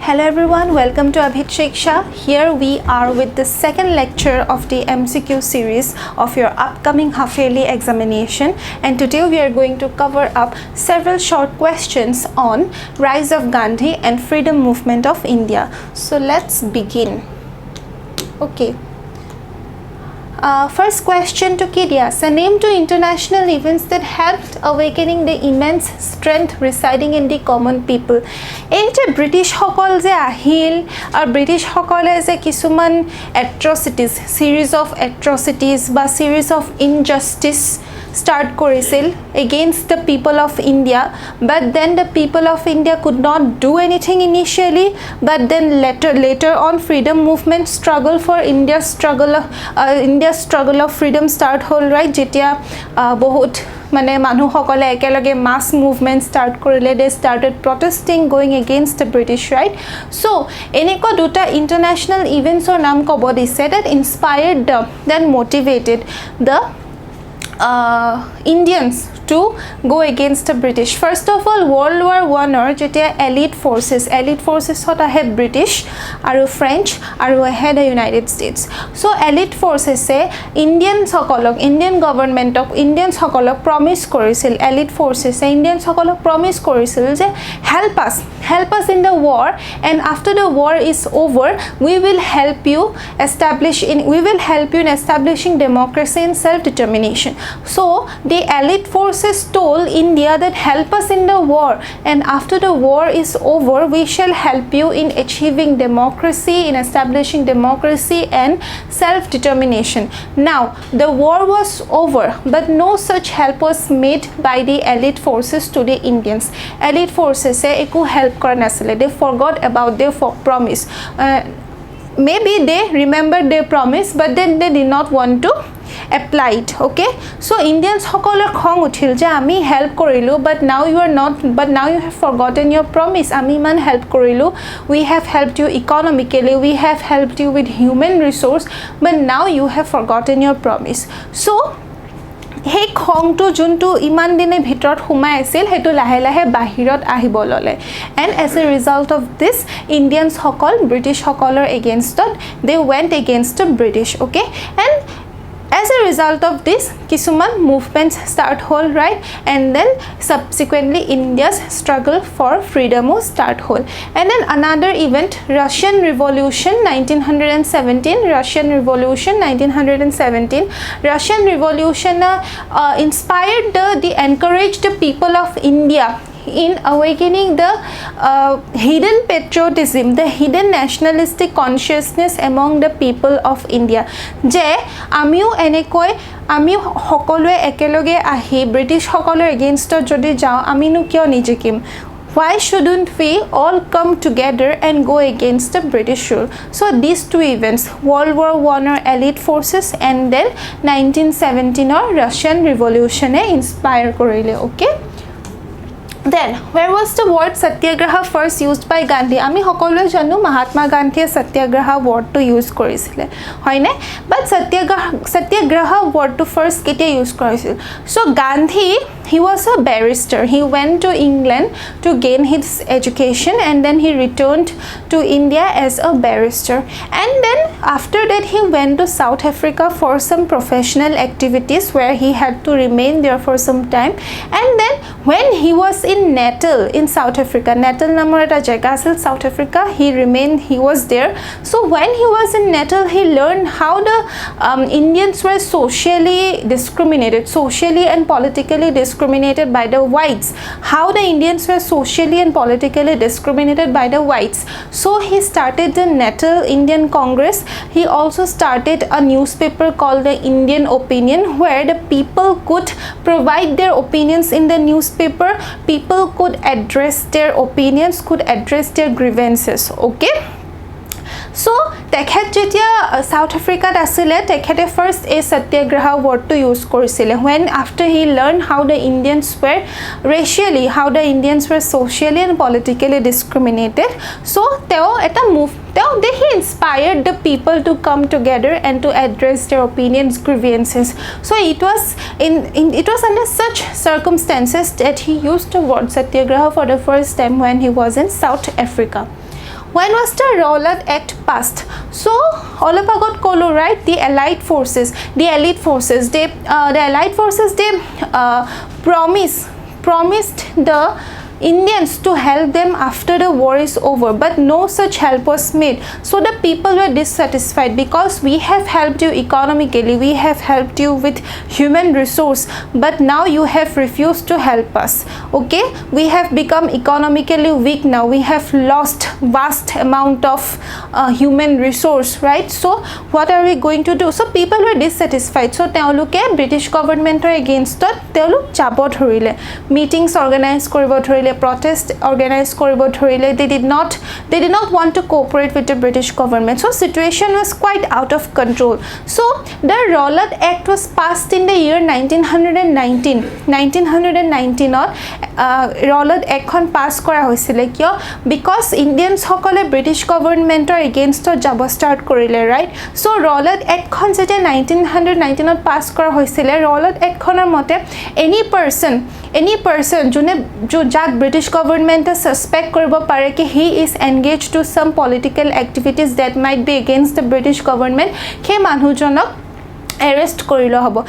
Hello everyone, welcome to Abhith Siksha. Here we are with the second lecture of the MCQ series of your upcoming half-yearly examination, and today we are going to cover up several short questions on rise of Gandhi and freedom movement of India. So let's begin. Okay. First question to Kidias. A name to international events that helped awakening the immense strength residing in the common people. এই যে British সকল যে আহিল আর British সকলে যে কিছুমান অ্যাট্ৰচিটিজ series of অ্যাট্ৰচিটিজ বা series of injustice start korisil against the people of India, but then the people of India could not do anything initially, but then later on freedom movement struggle for India's struggle of freedom start hol, right? Jetia bahut মানে মানুহ সকলে একেলগে mass movement start কৰিলে, they started protesting going against the British, right? So এনেকুৱা দুটা international events or নাম কব দিছে that inspired them, then motivated the Indians to go against the British. First of all, World War I or jetia elite forces hot ahe British aru French aru ahe the United States. So elite forces se Indian government of Indian sokolok promise korisil, elite forces se Indian sokolok promise korisil je help us in the war, and after the war is over we will help you in establishing democracy and self determination. So the elite forces told India that help us in the war, and after the war is over we shall help you in achieving democracy, in establishing democracy and self determination. Now the war was over, but no such help was made by the elite forces to the Indians. Elite forces say eku help kora nasile, they forgot about their promise. Maybe they remembered their promise, but then they did not want to apply it. Okay, so Indians hokolor khong uthil je ami help korilu, but now you have forgotten your promise. Ami man help korilu, we have helped you economically, we have helped you with human resource, but now you have forgotten your promise. So হে খংটো যোনটো ইমান দিনে ভিতৰত সোমাই আছিল হেতু লাহে লাহে বাহিৰত আহিব ললে, and as a result of this Indians সকল British সকলৰ against they went against the British. Okay, and as a result of this kisuman movements start whole, right? And then subsequently India's struggle for freedom start whole. And then another event, Russian Revolution 1917. Russian Revolution inspired encouraged the people of India in awakening the hidden patriotism, the hidden nationalistic consciousness among the people of India. Je amiu enekoi আমি সকলোৱে একেলগে আহি British সকলৰ এগেইনষ্টত যদি যাওঁ amino কিয় নিজিকিম? Why shouldn't we all come together and go against the British rule? So these two events, World War I or elite forces, and then 1917 or Russian Revolution inspire korile. Okay, then where was the word satyagraha first used by Gandhi? Ami hokolo janu Mahatma Gandhi satyagraha word to use korisile hoine, but satyagraha word to first ketia use korisil. So Gandhi, he was a barrister. He went to England to gain his education, and then he returned to India as a barrister, and then after that he went to South Africa for some professional activities where he had to remain there for some time. And then when he was in Natal in South Africa, Natal namor eta jaga asil South Africa, he was there. So when he was in Natal he learned how the Indians were socially and politically discriminated by the whites, how the Indians were socially and politically discriminated by the whites. So he started the Natal Indian Congress. He also started a newspaper called the Indian Opinion, where the people could provide their opinions in the newspaper. People could address their opinions, could address their grievances. Okay, so tekhet jetia South Africa asile tekhete first a satyagraha word to use korisile, when after he learned how the Indians were socially and politically discriminated. So he inspired the people to come together and to address their opinions, grievances. So it was under such circumstances that he used the word satyagraha for the first time when he was in South Africa. When was the Rowlatt Act passed? So অলপ আগত ক'লো, right? The allied forces, they promised the Indians to help them after the war is over, but no such help was made. So the people were dissatisfied because we have helped you economically, we have helped you with human resource, but now you have refused to help us. Okay, we have become economically weak now, we have lost vast amount of human resource, right? So what are we going to do? So people were dissatisfied. So তেওঁলোকে British government against তেওঁলোক যাব ধৰিলে, meetings organize কৰিব ধৰিলে, protest organize koribo thorile. They did not want to cooperate with the British government. So situation was quite out of control. So the Rowlatt Act was passed in the year 1919 on Rowlatt Act kon pass kora hoisile kyo because Indians hokole British government against jab start korile, right? So Rowlatt Act kon jete 1919 on pass kora hoisile, Rowlatt Act konor mote any person june jak British government suspect koribo pare ki he is engaged to some political activities that might be against the British government, ke manhujonok arrest korilo hobo.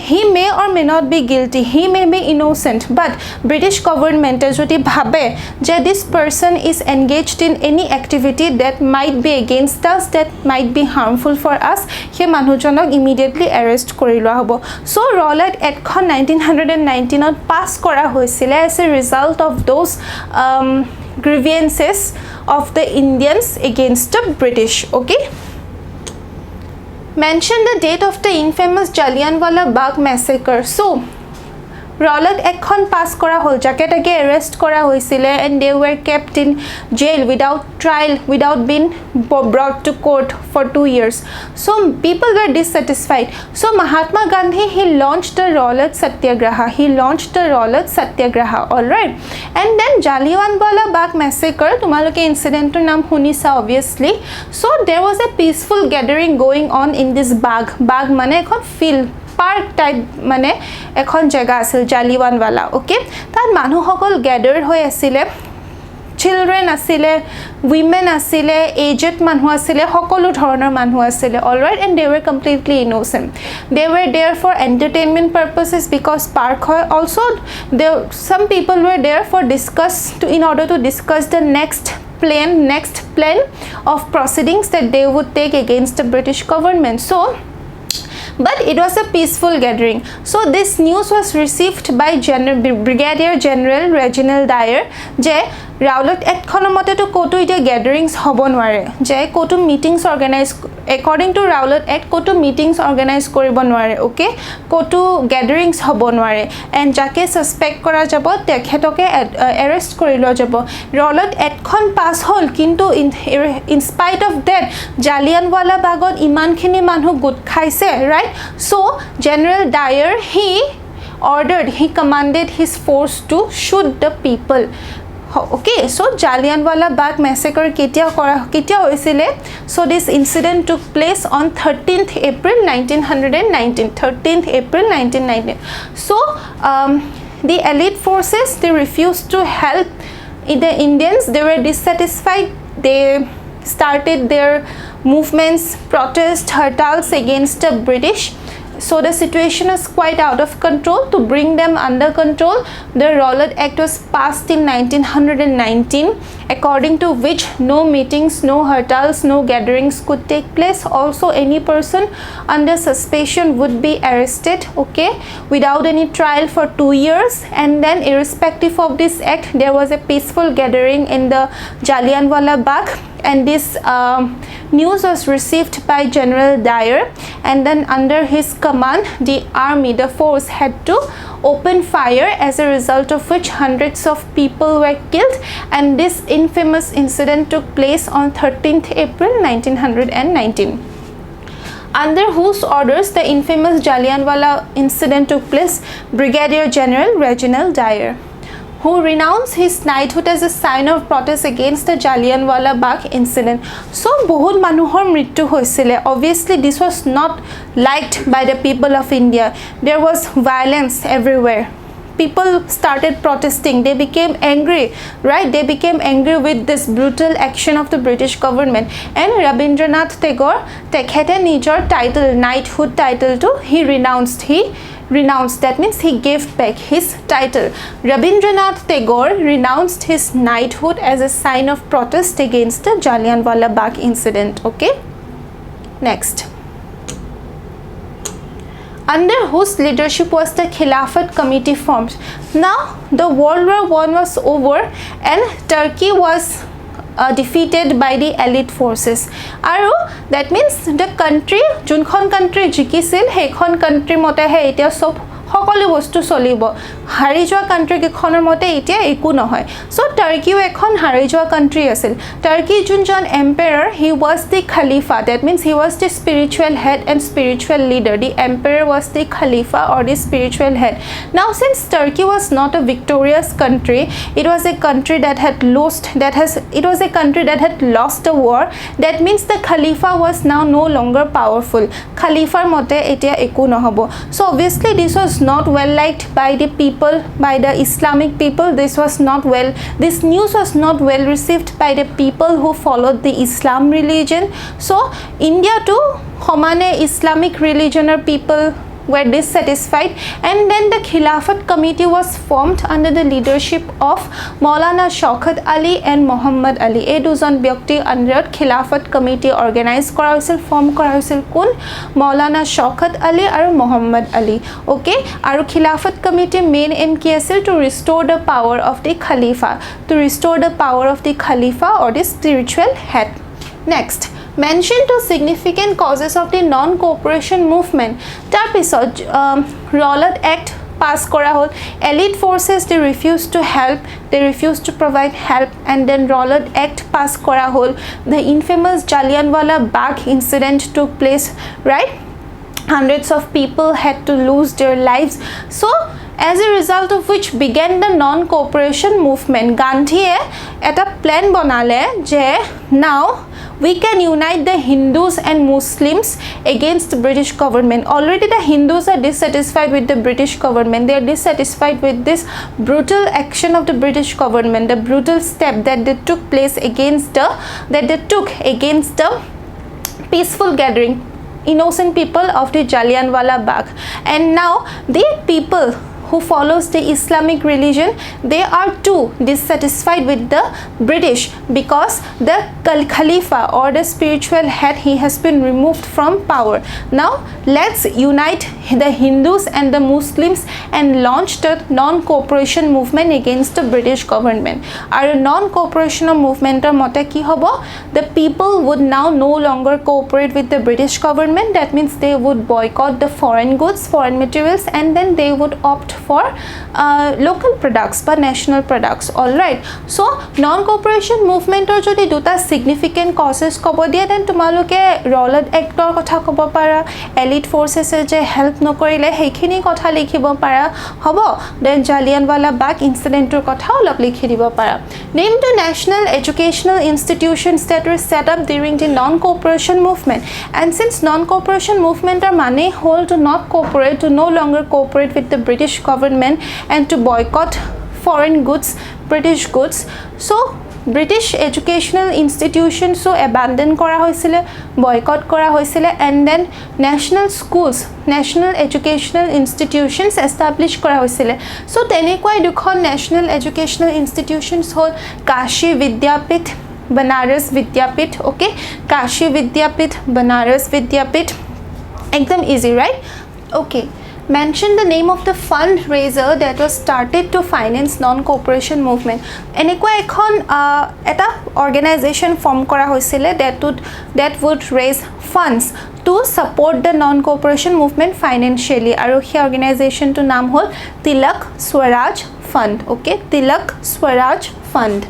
He may or may not be guilty, he may be innocent, but British government jodi bhabe je this person is engaged in any activity that might be against us, that might be harmful for us, he manhujonok immediately arrest korilo hobo. So Rowlatt Act 1919 on pass kora hoisile as a result of those grievances of the Indians against the British. Okay, mention the date of the infamous Jallianwala Bagh massacre. So Rowlatt Act kon pass kora hol, jake take arrest kora hoisile and they were kept in jail without trial, without being brought to court for 2 years. So people were dissatisfied. So Mahatma Gandhi, he launched the Rowlatt Satyagraha. All right. And then Jallianwala Bagh massacre, tumaloke incident to naam hunisa obviously. So there was a peaceful gathering going on in this Bagh mane ekhon field, park type mane ekhon jega asil Jallianwala. Okay, tar manu hokol gathered hoy asile, children asile, women asile, aged manhu asile, hokolu dhoroner manhu asile. All right, and they were completely innocent. They were there for entertainment purposes because park hoy. Also some people were there for in order to discuss the next plan of proceedings that they would take against the British government. So but it was a peaceful gathering. So this news was received by Brigadier General Reginald Dyer je Rowlatt Act khono mote to koto ite gatherings hobo nware, je koto meetings organize, according to Rowlatt Act koto meetings organize koribo nware. Okay, koto gatherings hobo nware, and jake suspect kora jabo tekhetoke arrest korilo jabo. Rowlatt Act khon pass hol, kintu in spite of that Jallianwala Bagot iman khini manhu gut khaise, right? So General Dyer, he commanded his force to shoot the people. Okay, so Jallianwala Bagh massacre ketia hoisile. So this incident took place on 13th April 1919. So the elite forces, they refused to help the Indians. They were dissatisfied. They started their movements, protests, hartals against the British. So the situation is quite out of control. To bring them under control, the Rowlatt Act was passed in 1919, according to which no meetings, no hartals, no gatherings could take place. Also any person under suspicion would be arrested, okay, without any trial for 2 years. And then irrespective of this act, there was a peaceful gathering in the Jallianwala Bagh, and this news was received by General Dyer, and then under his command the army, the force, had to open fire, as a result of which hundreds of people were killed, and this infamous incident took place on 13th April 1919. Under whose orders the infamous Jallianwala incident took place? Brigadier General Reginald Dyer, who renounced his knighthood as a sign of protest against the Jallianwala Bagh incident. So bahut manuhor mrityu hoisile. Obviously this was not liked by the people of India. There was violence everywhere. people started protesting, they became angry, right? They became angry with this brutal action of the British government, and Rabindranath Tagore tekhete nijor title, knighthood title to he renounced, that means he gave back his title. Rabindranath Tagore renounced his knighthood as a sign of protest against the Jallianwala Bagh incident. Okay, next. Under whose leadership was the Khilafat committee formed? Now the World War I was over and Turkey was defeated by the Allied forces, aru that means the country junkhon country jikisil hekhon country mote he etia sob সকলো বস্তু চলিব, হাৰি যোৱা country কেইখনৰ মতে এতিয়া একো নহয়। সো টাৰ্কিও এখন হাৰি যোৱা কাণ্ট্ৰি আছিল। টাৰ্কি যোনজন এম্পায়াৰ, হি ৱাজ দি খালিফা, that means he was the spiritual head and spiritual leader. The empire was the খালিফা or the spiritual head. Now since Turkey was not a victorious country, it was a country that had lost a war, that means the khalifa was now no longer powerful. Khalifar mote etia eku nohobo. So obviously this was not well liked by the people, by the Islamic people. This news was not well received by the people who followed the Islam religion. So India too homane Islamic religion or people were dissatisfied, and then the Khilafat committee was formed under the leadership of Maulana Shaukat Ali and Muhammad Ali. এই দুজন ব্যক্তিৰ আণ্ডাৰত Khilafat committee organize কৰা হৈছিল, form কৰা হৈছিল কোন? Maulana Shaukat Ali আৰু Muhammad Ali. Okay, আৰু Khilafat committee main aim কি আছিল? To restore the power of the Khalifa, or the spiritual head. Next, mention two significant causes of the non-cooperation movement. Tar pisot Rowlatt Act pass kora hol, elite forces they refused to help, they refused to provide help, and then Rowlatt Act pass kora hol. The infamous Jallianwala Bagh incident took place, right? Hundreds of people had to lose their lives. So as a result of which began the non-cooperation movement. Gandhiye eta plan banale je now we can unite the Hindus and Muslims against the British government. Already the Hindus are dissatisfied with the British government. They are dissatisfied with this brutal action of the British government, the brutal step that they took against the peaceful gathering, innocent people of the Jallianwala Bagh. And now the people who follows the Islamic religion, they are too dissatisfied with the British because the Khalifa or the spiritual head, he has been removed from power. Now let's unite the Hindus and the Muslims and launch the non-cooperation movement against the British government. Our non-cooperation movement mote ki hobo? The people would now no longer cooperate with the British government. That means they would boycott the foreign goods, foreign materials, and then they would opt for local products but national products. All right, so non-cooperation movement or jodi duta significant causes kobo dia, then tumaloke Rowlatt Act or kotha kobo para, elite forces je help no korile hekhini kotha likhibo para hobo, then Jallianwala Bagh incident or kotha olop likhi dibo para. Name the national educational institutions that were set up during the non-cooperation movement. And since non-cooperation movement are money whole to not cooperate, to no longer cooperate with the British government and to boycott foreign goods, British goods, so British educational institutions so abandon kora hoisile, boycott kora hoisile, and then national schools, national educational institutions establish kora hoisile. So tenekwai dukhon national educational institutions hol Kashi Vidyapith, Banaras Vidyapith. Okay, Kashi Vidyapith, Banaras Vidyapith, ekdam easy, right? Okay, mention the name of the fundraiser that was started to finance non-cooperation movement. Enekwa ekhon eta organization form kora hoisile that would raise funds to support the non-cooperation movement financially. Aru hi organization to naam hol Tilak Swaraj Fund. Okay, Tilak Swaraj Fund.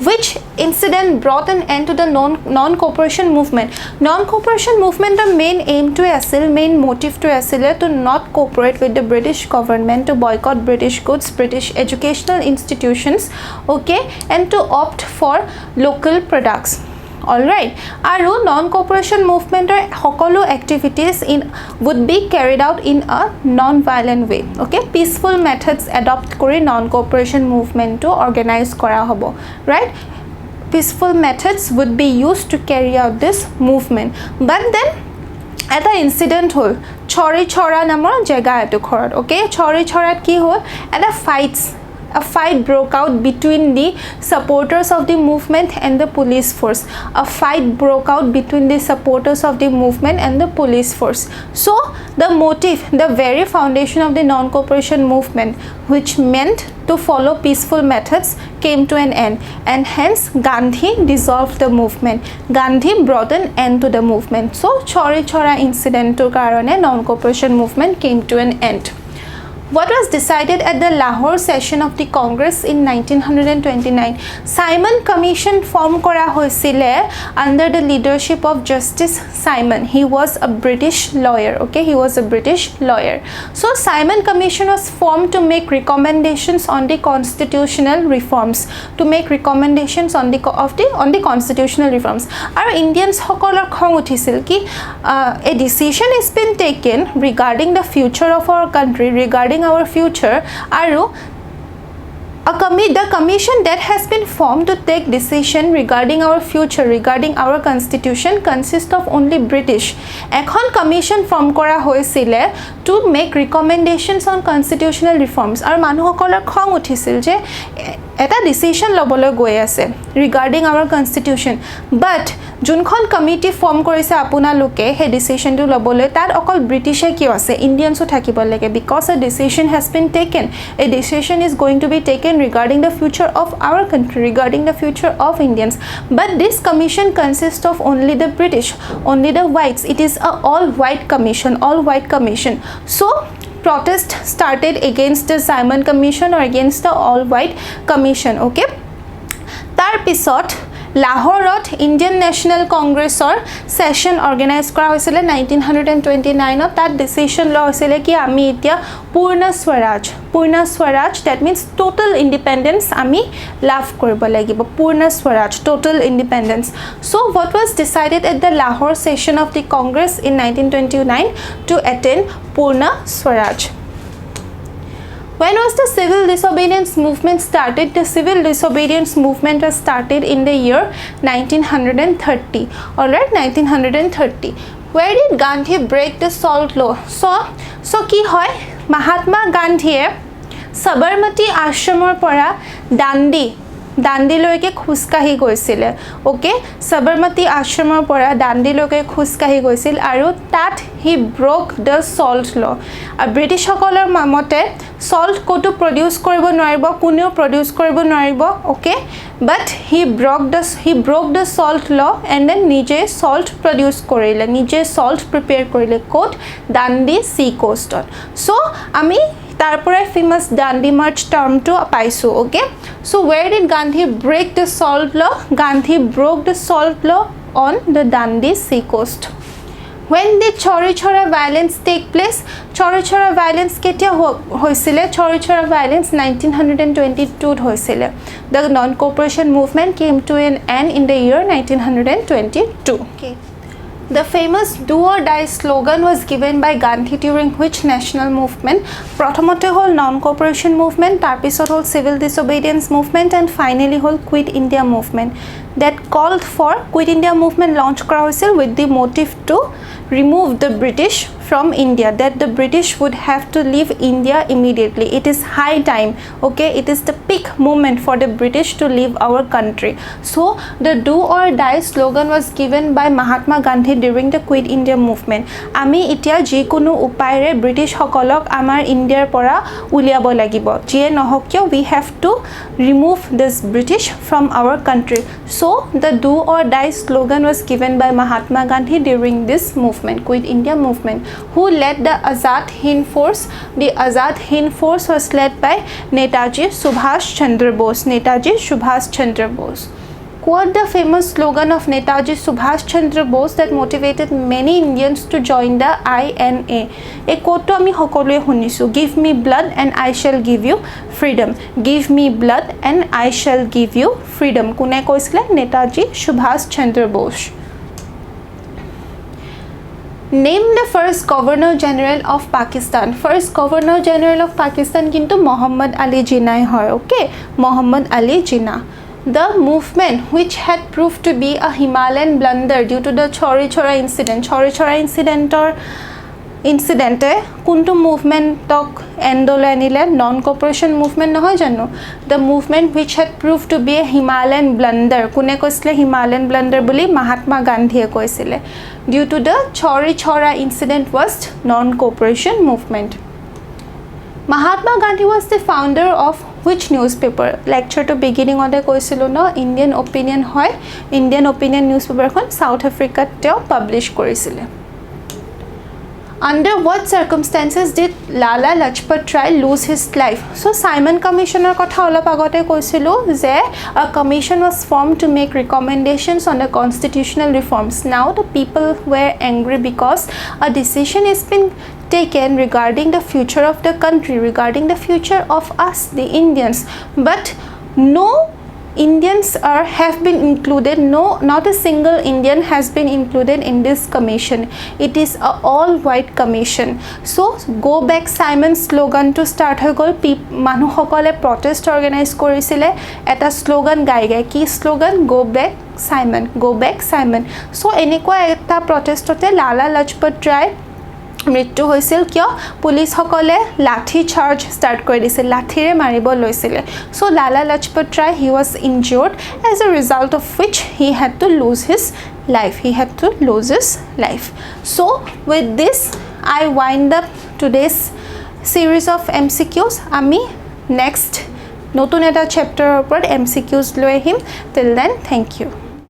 Which incident brought an end to the non-cooperation movement? Non-cooperation movement the main aim to asil, main motive to asil to not cooperate with the British government, to boycott British goods, British educational institutions, okay, and to opt for local products. all right aru non cooperation movement or hokolo activities in would be carried out in a non violent way okay peaceful methods adopt kori non cooperation movement to organize kora hobo right peaceful methods would be used to carry out this movement but then এটা incident হল sorry ছৰা নামৰ জায়গা এটো ঘৰত ওকে sorry ছৰাত কি হল এটা a fight broke out between the supporters of the movement and the police force a fight broke out between the supporters of the movement and the police force so the motive the very foundation of the non cooperation movement which meant to follow peaceful methods came to an end and hence Gandhi dissolved the movement Gandhi brought an end to the movement so chori chora incident to karone non cooperation movement came to an end What was decided at the Lahore session of the Congress in 1929? Simon Commission formed kora hoisile under the leadership of Justice Simon. He was a British lawyer. Okay, he was a British lawyer. So Simon Commission was formed to make recommendations on the constitutional reforms. To make recommendations on the constitutional reforms. Our Indians hokolor khong uthisil ki a decision has been taken regarding the future of our country regarding our future aru the commission that has been formed to take decision regarding our future regarding our constitution consists of only British ekhon commission form kora hoisile to make recommendations on constitutional reforms ar manu hokolor khong uthisil je eta decision lobole goi ase regarding our constitution but junkhon committee form korise apuna luke he decision to lobole tar okol British e ki ase Indians o thakibol lage because a decision has been taken a decision is going to be taken regarding the future of our country regarding the future of Indians but this commission consists of only the British only the whites it is a all white commission so protest started against the Simon Commission or against the all white commission okay tar pisot Lahore Indian National Congress or session organized kora hoisile 1929 that decision law hoisile ki ami etia purna swaraj that means total independence ami lav koribo lagibo purna swaraj total independence so what was decided at the Lahore session of the Congress in 1929 to attain purna swaraj When was the civil disobedience movement started? The civil disobedience movement was started in the year 1930. Alright, 1930. Where did Gandhi break the salt law? So ki hoy Mahatma Gandhi Sabarmati Ashramor pora Dandi loike khuskahi goisile okay Sabarmati Ashramor pora Dandi loike khuskahi goisil aru tat he broke the salt law a British hokolor mote salt koto produce koribo noaribo kuneo produce koribo noaribo okay but he broke the salt law and then nije salt produce korile nije salt prepare korile kot Dandi sea coast so ami tarpore famous Dandi March term to paisu okay so where did Gandhi break the salt law Gandhi broke the salt law on the Dandi sea coast When did Chori Chora violence take place? Chori Chora violence ketia hoisile Chori Chora violence 1922 hoisile The non-cooperation movement came to an end in the year 1922 okay The famous do or die slogan was given by Gandhi during which national movement? Prothomote hol non-cooperation movement, tarpisot hol civil disobedience movement and finally hol Quit India movement. That called for Quit India movement launched kora hoisil with the motive to remove the British from India that the British would have to leave India immediately it is high time okay it is the peak moment for the British to leave our country so the do or die slogan was given by Mahatma Gandhi during the Quit India movement ami itia jikono upaire British hokolok amar India pora uliabo lagibo je nohokyo we have to remove this British from our country so the do or die slogan was given by Mahatma Gandhi during this movement Quit India movement who led the Azad Hind Force. The Azad Hind Force was led by Netaji Subhash Chandra Bose. Quote the famous slogan of Netaji Subhash Chandra Bose that motivated many Indians to join the INA. A quote to ami hokolue hunisu. Give me blood and I shall give you freedom. Give me blood and I shall give you freedom. Kune koisile? Netaji Subhash Chandra Bose. Name the first Governor General of Pakistan. First Governor General of Pakistan kintu Muhammad Ali Jinnah hoy. Okay, Muhammad Ali Jinnah. The movement which had proved to be a Himalayan blunder due to the Chauri Chaura incident. Chauri Chaura incident kuntu movement tok endole anile non-cooperation movement nohoy jano. The movement which had proved to be a Himalayan blunder. Kune koisile Himalayan blunder boli? Mahatma Gandhi koisile. Due to the Chauri Chaura incident was non-cooperation movement. Mahatma Gandhi was the founder of which newspaper? Lecture to beginning on the koisilo no Indian Opinion hoy. Indian Opinion newspaper kon South Africa teo publish korisile. Under what circumstances did Lala Lajpat Rai lose his life? So Simon Commissioner kotha olop agote koisilo je a commission was formed to make recommendations on the constitutional reforms. Now the people were angry because a decision has been taken regarding the future of the country, regarding the future of us, the Indians. But no Indians have been included. No, not a single Indian has been included in this commission. It is a all-white commission. So go back Simon slogan to start হৈ গল. মানুহ সকলে protest organize কৰিছিলে. এটা slogan গাই কি slogan? Go back Simon, go back Simon. So এনেকুৱা এটা protestতে লালা লাজপত ৰায় মৃত্যু হৈছিল কিয় পুলিশ সকলে লাঠি চাৰ্জ ষ্টাৰ্ট কৰি দিছিল লাঠিৰে মাৰিব লৈছিলে so Lala Lajpat Rai he was injured as a result of which he had to lose his life so with this I wind up today's series of MCQs ami next নতুন এটা chapter ওপৰত MCQs লৈ আহিম till then thank you